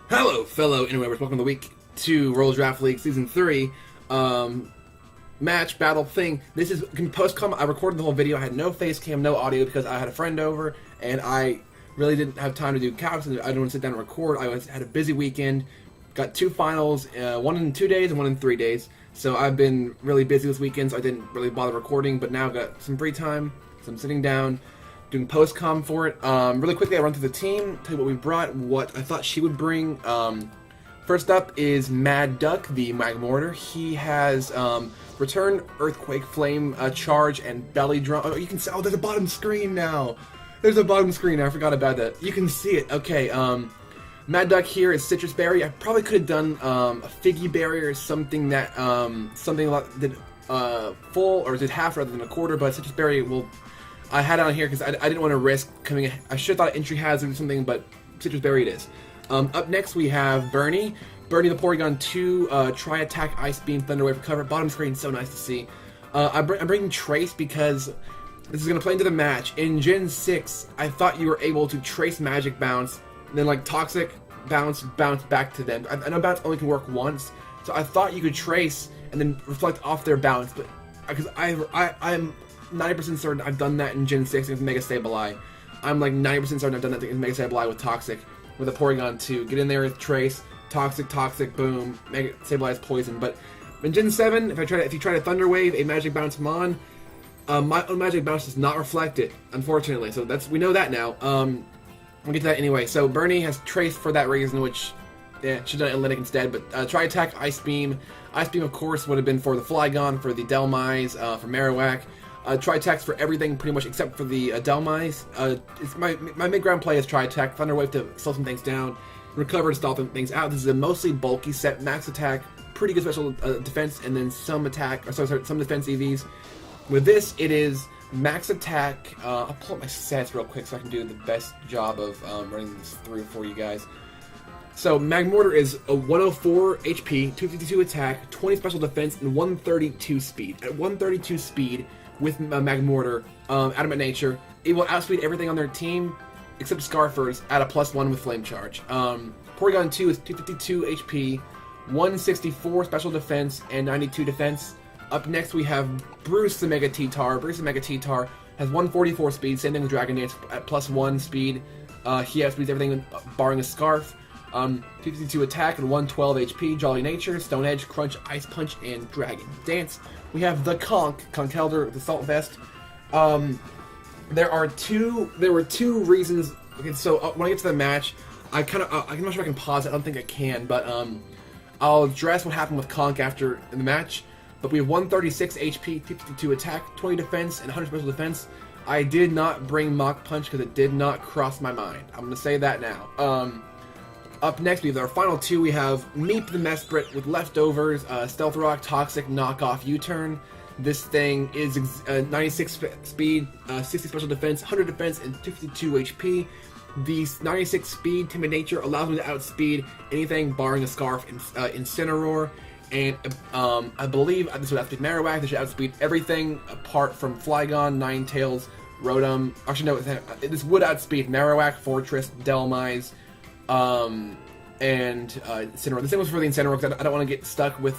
Hello, fellow Interwebbers. Welcome to week 2 Roll Draft League Season 3 match battle thing. This is Postcom. I recorded the whole video. I had no face cam, no audio because I had a friend over and I really didn't have time to do calcs and I didn't want to sit down and record. I had a busy weekend. Got 2 finals, one in 2 days and one in 3 days. So I've been really busy this weekend, so I didn't really bother recording, but now I've got some free time, so I'm sitting down doing Postcom for it. Really quickly, I run through the team, tell you what we brought, what I thought she would bring. First up is Mad Duck, the Magmortar. He has Return, Earthquake, Flame, Charge, and Belly Drum. Oh, you can see, oh, there's a bottom screen now. There's a bottom screen, I forgot about that. You can see it, okay. Mad Duck here is Citrus Berry. I probably could have done a Figgy Berry or something that, something like did full, or did half rather than a quarter, but Citrus Berry will... I had it on here because I didn't want to risk coming in. I should have thought Entry Hazard or something, but Citrus Berry it is. Up next we have Bernie. Bernie the Porygon 2, Tri-Attack, Ice Beam, Thunder Wave for cover. Bottom screen, so nice to see. I'm bringing Trace because this is going to play into the match. In Gen 6, I thought you were able to Trace Magic Bounce, then like Toxic Bounce back to them. I know Bounce only can work once, so I thought you could Trace and then reflect off their Bounce, but because I'm 90% certain I've done that in Gen 6 with Mega Sableye. I'm like 90% certain I've done that in Mega Sableye with Toxic, with a Porygon 2. Get in there with Trace, Toxic, boom, Mega Sableye's Poison. But in Gen 7, if you try to Thunder Wave a Magic Bounce Mon, my own Magic Bounce does not reflect it, unfortunately. So we know that now. We'll get to that anyway. So Bernie has Trace for that reason, which should have done Athletic instead. But Tri-Attack, Ice Beam. Ice Beam, of course, would have been for the Flygon, for the Delmise, for Marowak. Tri-Attacks for everything pretty much except for the Delmise. It's my mid-ground play is Tri-Attack, Thunder Wave to slow some things down, Recover to stall some things out. This is a mostly bulky set, max attack, pretty good special defense, and then some attack, or sorry, some defense EVs. With this, it is max attack. I'll pull up my stats real quick so I can do the best job of running this through for you guys. So Magmortar is a 104 HP, 252 attack, 20 special defense, and 132 speed. At 132 speed, with Magmortar, Adamant Nature, it will outspeed everything on their team except Scarfers at a +1 with Flame Charge. Porygon 2 is 252 HP, 164 special defense, and 92 defense. Up next we have Bruce the Mega T-Tar. Bruce the Mega T-Tar has 144 speed, same thing with Dragon Dance at +1 speed. He outspeeds everything barring a Scarf. 252 attack and 112 HP, Jolly Nature, Stone Edge, Crunch, Ice Punch, and Dragon Dance. We have the Conkeldurr, the Salt Vest. There were two reasons. Okay, so when I get to the match, I'm not sure I can pause it. I don't think I can, but I'll address what happened with Conk after the match. But we have 136 HP, 252 attack, 20 defense, and 100 special defense. I did not bring Mach Punch because it did not cross my mind. I'm gonna say that now. Up next, we have our final two. We have Meep the Mesprit with Leftovers, Stealth Rock, Toxic, Knockoff, U-Turn. This thing is 96 speed, 60 special defense, 100 defense, and 252 HP. The 96 speed, Timid Nature, allows me to outspeed anything barring a Scarf in Incineroar. And I believe this would outspeed Marowak. This should outspeed everything apart from Flygon, Ninetales, Rotom. Actually, no, this would outspeed Marowak, Fortress, Delmise, and Incineroar. This thing was for the Incineroar because I don't want to get stuck with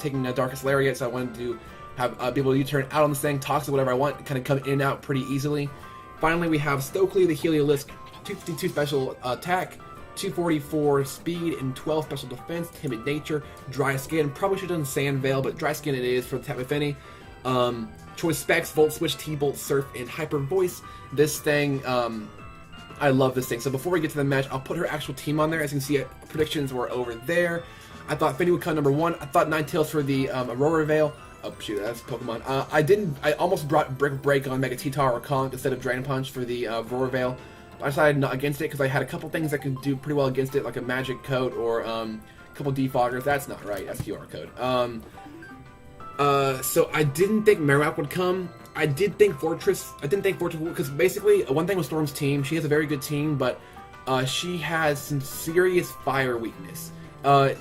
taking a Darkest Lariat, so I wanted to have be able to U-turn out on this thing, Toxic, whatever I want, kind of come in and out pretty easily. Finally, we have Stokely, the Heliolisk, 252 special attack, 244 speed, and 12 special defense, Timid Nature, Dry Skin. Probably should have done Sand Veil, but Dry Skin it is for the type of any. Choice Specs, Volt Switch, T-Bolt, Surf, and Hyper Voice. This thing, I love this thing. So before we get to the match, I'll put her actual team on there. As you can see, predictions were over there. I thought Finny would come number 1. I thought Ninetales for the Aurora Veil. Oh shoot, that's Pokemon. I almost brought Brick Break on Mega T-Tar or Conk instead of Dragon Punch for the Aurora Veil. I decided not against it because I had a couple things that could do pretty well against it, like a Magic Coat or a couple Defoggers. That's not right. That's QR code. So I didn't think Marowak would come. I did think Fortress. I didn't think Fortress would, because basically one thing with Storm's team, she has a very good team, but she has some serious fire weakness.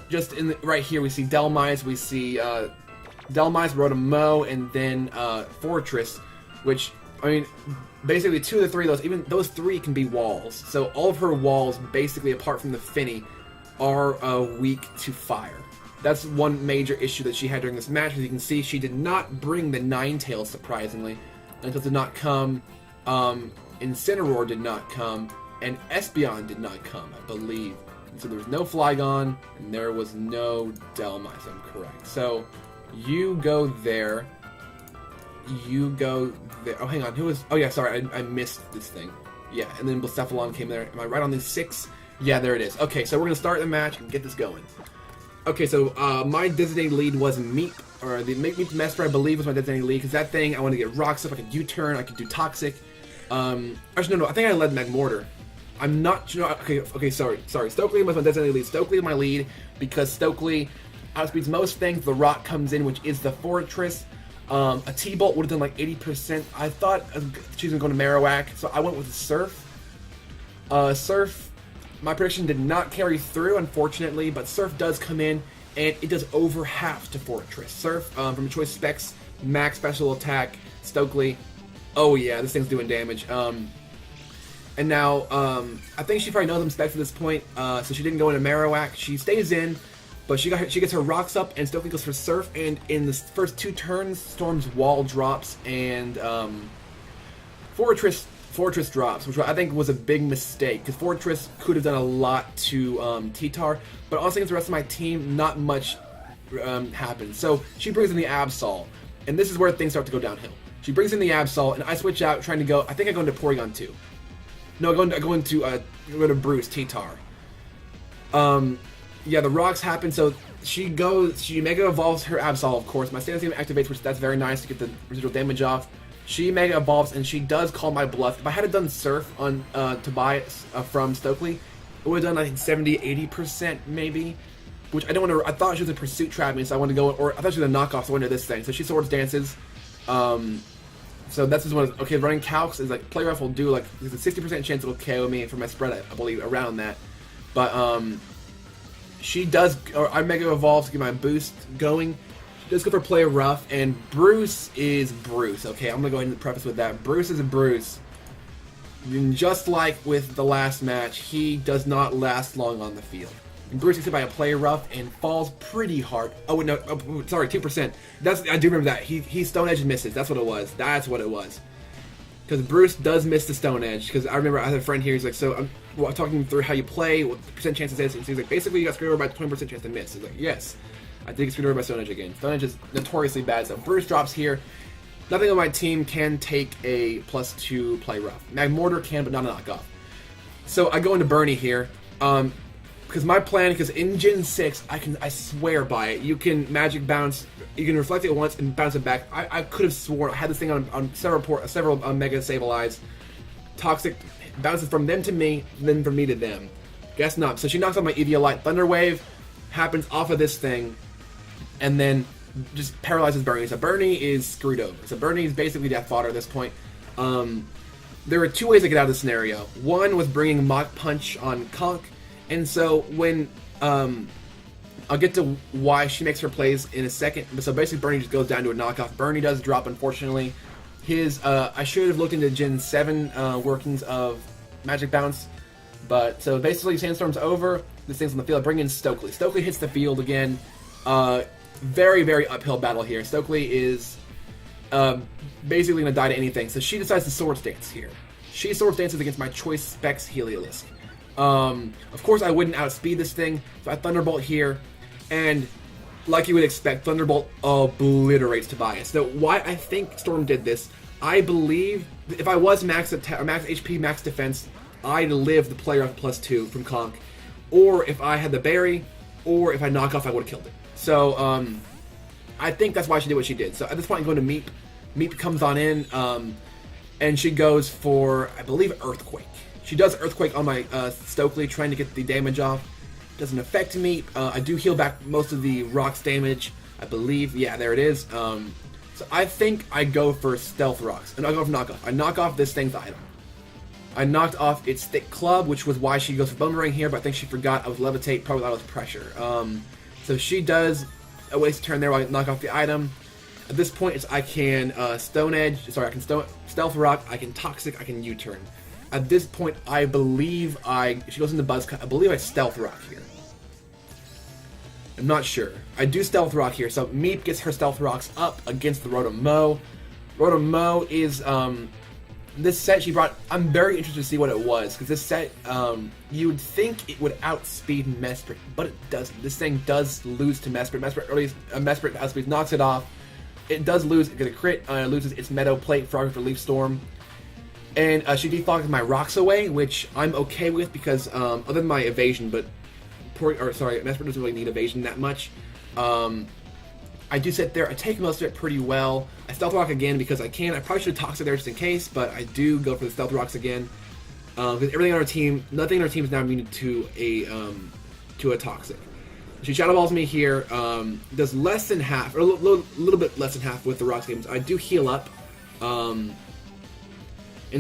Just right here, we see Delmise, we see Delmise, Rotom-Mow, and then Fortress, which, I mean, basically 2 of the 3 of those, even those 3 can be walls. So all of her walls, basically, apart from the Finny, are weak to fire. That's one major issue that she had during this match. As you can see, she did not bring the Ninetales, surprisingly. Ninetales did not come, Incineroar did not come, and Espeon did not come, I believe. And so there was no Flygon, and there was no Delmise, I'm correct. So, you go there. You go there. Oh, hang on. Who was... Oh, yeah, sorry. I missed this thing. Yeah, and then Blacephalon came there. Am I right on these 6? Yeah, there it is. Okay, so we're going to start the match and get this going. Okay, so my designated lead was Meep, or the Meep Mesprit, I believe, was my designated lead, because that thing, I wanted to get Rocks up, I could U-turn, I could do Toxic. Actually, no, I think I led Magmortar. I'm not sure. Okay, sorry. Stokely was my designated lead. Stokely is my lead, because Stokely outspeeds most things. The Rock comes in, which is the Fortress. A T-Bolt would have done like 80%. I thought she was going to go to Marowak, so I went with the Surf. Surf, my prediction did not carry through, unfortunately, but Surf does come in, and it does over half to Fortress. Surf, from choice specs, max special attack, Stokely. Oh yeah, this thing's doing damage. And now, I think she probably knows I'm specs at this point, so she didn't go into Marowak. She stays in, but she gets her Rocks up, and Stokely goes for Surf, and in the first 2 turns, Storm's Wall drops, and Fortress drops, which I think was a big mistake, because Fortress could have done a lot to T-Tar, but honestly against the rest of my team, not much happened. So she brings in the Absol, and this is where things start to go downhill. She brings in the Absol, and I switch out, trying to go, I think I go into Porygon 2. No, I go into Bruce, T-Tar. Yeah, the Rocks happen, so she Mega Evolves her Absol, of course. My Stance Game activates, which that's very nice to get the residual damage off. She Mega Evolves, and she does call my bluff. If I had done Surf on Tobias from Stokely, it would have done, I think, 70-80% maybe. Which I don't want to... I thought she was a Pursuit Trap me, so I wanted to go... Or I thought she was a knockoff, so I went to this thing. So she Swords Dances. So that's just one of... Okay, running Calcs is like... Play Rough will do, like... There's a 60% chance it'll KO me for my spread, I believe, around that. But, she does... Or I Mega Evolve to get my boost going. Let's go for Play Rough, and Bruce is Bruce. Okay, I'm gonna go ahead and preface with that. Bruce is a Bruce. And just like with the last match, he does not last long on the field. And Bruce gets hit by a Play Rough and falls pretty hard. Oh no, sorry, 2%. I do remember that. He Stone Edge misses. That's what it was. That's what it was. Because Bruce does miss the Stone Edge. Because I remember I had a friend here. He's like, so I'm talking through how you play, what the percent chances is. And he's like, basically you got screwed over by 20% chance to miss. He's like, yes. I did get screwed over by Stone Edge again. Stone Edge is notoriously bad, so Bruce drops here. Nothing on my team can take a +2 Play Rough. Magmortar can, but not a knockoff. So I go into Bernie here. Because my plan, because in Gen 6, I swear by it. You can Magic Bounce, you can Reflect it once and bounce it back. I could have sworn I had this thing on several Mega Sableyes. Toxic bounces from them to me, then from me to them. Guess not. So she knocks out my Eviolite. Thunder Wave happens off of this thing, and then just paralyzes Bernie. So Bernie is screwed over. So Bernie is basically death fodder at this point. There were 2 ways to get out of this scenario. One was bringing Mach Punch on Conk, and so when I'll get to why she makes her plays in a second. So basically Bernie just goes down to a knockoff. Bernie does drop, unfortunately. I should have looked into Gen 7 workings of Magic Bounce, but so basically Sandstorm's over. This thing's on the field. I bring in Stokely. Stokely hits the field again. Very, very uphill battle here. Stokely is basically going to die to anything. So she decides to Swords Dance here. She Swords Dances against my choice specs Heliolisk. Of course, I wouldn't outspeed this thing. So I Thunderbolt here. And like you would expect, Thunderbolt obliterates Tobias. So why I think Storm did this, I believe if I was max HP, max defense, I'd live the player off +2 from Conk. Or if I had the berry, or if I knock off, I would have killed it. So, I think that's why she did what she did. So at this point, I'm going to Meep. Meep comes on in, and she goes for, I believe, Earthquake. She does Earthquake on my Stokely, trying to get the damage off. Doesn't affect Meep. I do heal back most of the Rocks damage, I believe. Yeah, there it is. So I think I go for Stealth Rocks, and I go for Knockoff. I knock off this thing's item. I knocked off its Thick Club, which was why she goes for Boomerang here, but I think she forgot I was Levitate, probably thought it was Pressure. So she does a waste a turn there while I knock off the item. At this point, I can Stone Edge, sorry, I can Stealth Rock, I can Toxic, I can U-turn. At this point, I believe she goes into Buzz Cut, I believe I Stealth Rock here. I'm not sure. I do Stealth Rock here, so Meep gets her Stealth Rocks up against the Rotom-Mow. Rotom-Mow is, this set she brought, I'm very interested to see what it was, because this set, you would think it would outspeed Mesprit, but it doesn't. This thing does lose to Mesprit. Mesprit outspeeds, knocks it off. It does lose, it gets a crit, loses its Meadow Plate for Leaf Storm. And she defogged my rocks away, which I'm okay with because, other than my evasion, but, Mesprit doesn't really need evasion that much. I do sit there, I take most of it pretty well. I Stealth Rock again because I can. I probably should have Toxic there just in case, but I do go for the Stealth Rocks again. Because everything on our team, nothing on our team is now immune to a Toxic. She Shadow Balls me here, does less than half, or a little bit less than half with the Rocks games. I do heal up. And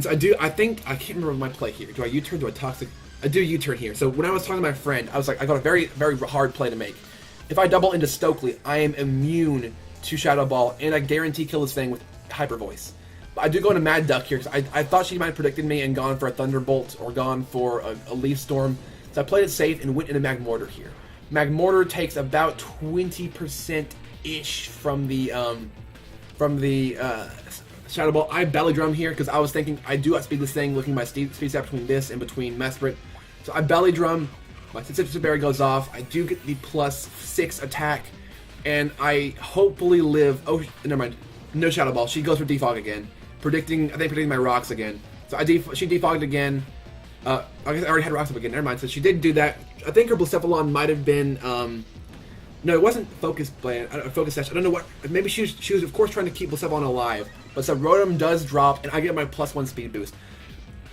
so I think, I can't remember my play here. Do I U-turn, do I Toxic? I do U-turn here. So when I was talking to my friend, I was like, I got a very, very hard play to make. If I double into Stokely, I am immune to Shadow Ball, and I guarantee kill this thing with Hyper Voice. But I do go into Mad Duck here, because I thought she might have predicted me and gone for a Thunderbolt, or gone for a Leaf Storm. So I played it safe and went into Magmortar here. Magmortar takes about 20%-ish from the Shadow Ball. I Belly Drum here, because I was thinking I do outspeed this thing, looking at my speed stat between this and between Mesprit. So I Belly Drum. My Citrus Berry goes off. I do get the +6 attack, and I hopefully live. Oh, never mind. No Shadow Ball. She goes for Defog again, predicting my rocks again. So she defogged again. I guess I already had rocks up again. Never mind. So she did do that. I think her Blacephalon might have been. No, it wasn't Focus Sash. I don't know what. Maybe she was of course trying to keep Blacephalon alive. But so Rotom does drop, and I get my +1 speed boost.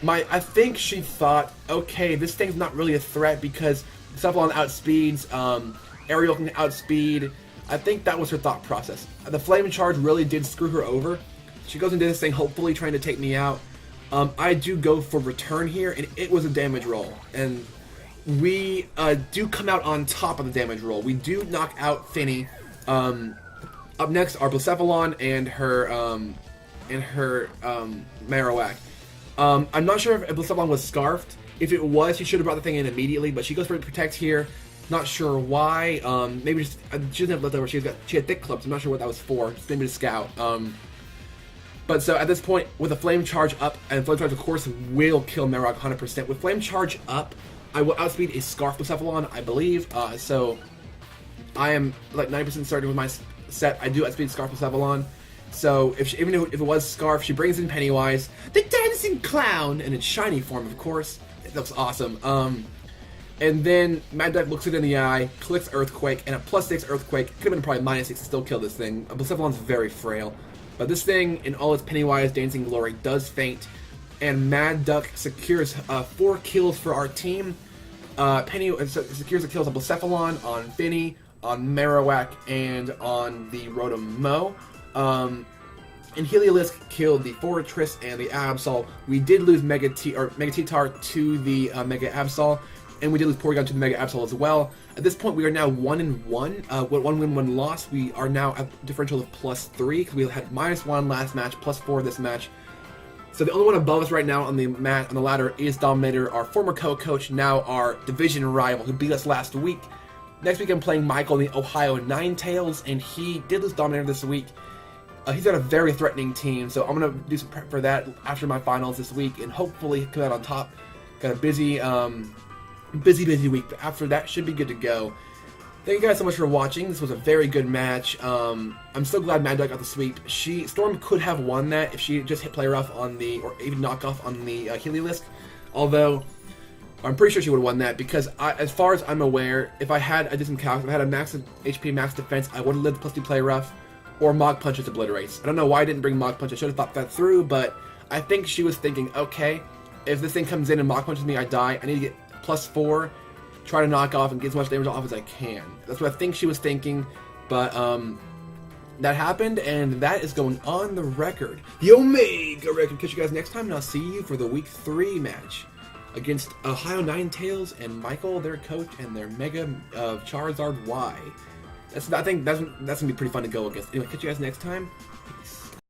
I think she thought, okay, this thing's not really a threat because Cephalon outspeeds, Aerial can outspeed. I think that was her thought process. The Flame Charge really did screw her over. She goes into this thing hopefully trying to take me out. I do go for Return here, and it was a damage roll. And we do come out on top of the damage roll. We do knock out Finny. Up next are Blacephalon and her Marowak. I'm not sure if Blacephalon was Scarfed. If it was, she should have brought the thing in immediately, but she goes for Protect here. Not sure why. Maybe just, she doesn't have leftover. She had Thick Clubs. I'm not sure what that was for. Just maybe to scout. But so at this point, with a Flame Charge up, and Flame Charge of course will kill Marowak 100%. With Flame Charge up, I will outspeed a Scarf Blacephalon, I believe. So I am like 90% certain with my set. I do outspeed Scarf Blacephalon. So even if it was Scarf, she brings in Pennywise, the dancing clown, in its shiny form, of course. It looks awesome. And then Mad Duck looks it in the eye, clicks Earthquake, and a +6 Earthquake. Could have been probably -6 to still kill this thing. Blacephalon's very frail. But this thing, in all its Pennywise dancing glory, does faint. And Mad Duck secures 4 kills for our team. Secures the kills on Blacephalon, on Finny, on Marowak, and on the Rotom-Mow. And Heliolisk killed the Fortress and the Absol. We did lose Mega T-Tar to the Mega Absol, and we did lose Porygon to the Mega Absol as well. At this point, we are now 1-1. With 1 win, 1 loss. We are now at a differential of +3 because we had -1 last match, +4 this match. So the only one above us right now on the ladder is Dominator, our former co-coach, now our division rival who beat us last week. Next week I'm playing Michael in the Ohio Ninetales, and he did lose Dominator this week. He's got a very threatening team, so I'm going to do some prep for that after my finals this week, and hopefully come out on top. Got a busy week, but after that, should be good to go. Thank you guys so much for watching. This was a very good match. I'm so glad Mad Duck got the sweep. Storm could have won that if she just hit Play Rough on the, or even knockoff on the Heliolisk. Although, I'm pretty sure she would have won that because, as far as I'm aware, if I did some calcs, if I had a max HP, max defense, I would have lived +2 Play Rough. Or Mog Punch just obliterates. I don't know why I didn't bring Mog Punch. I should have thought that through, but I think she was thinking, okay, if this thing comes in and Mog Punches me, I die. I need to get +4, try to knock off and get as much damage off as I can. That's what I think she was thinking, but that happened, and that is going on the record. The Omega record. Catch you guys next time, and I'll see you for the Week 3 match against Ohio Ninetales and Michael, their coach, and their Mega Charizard Y. I think that's gonna be pretty fun to go against. Anyway, catch you guys next time.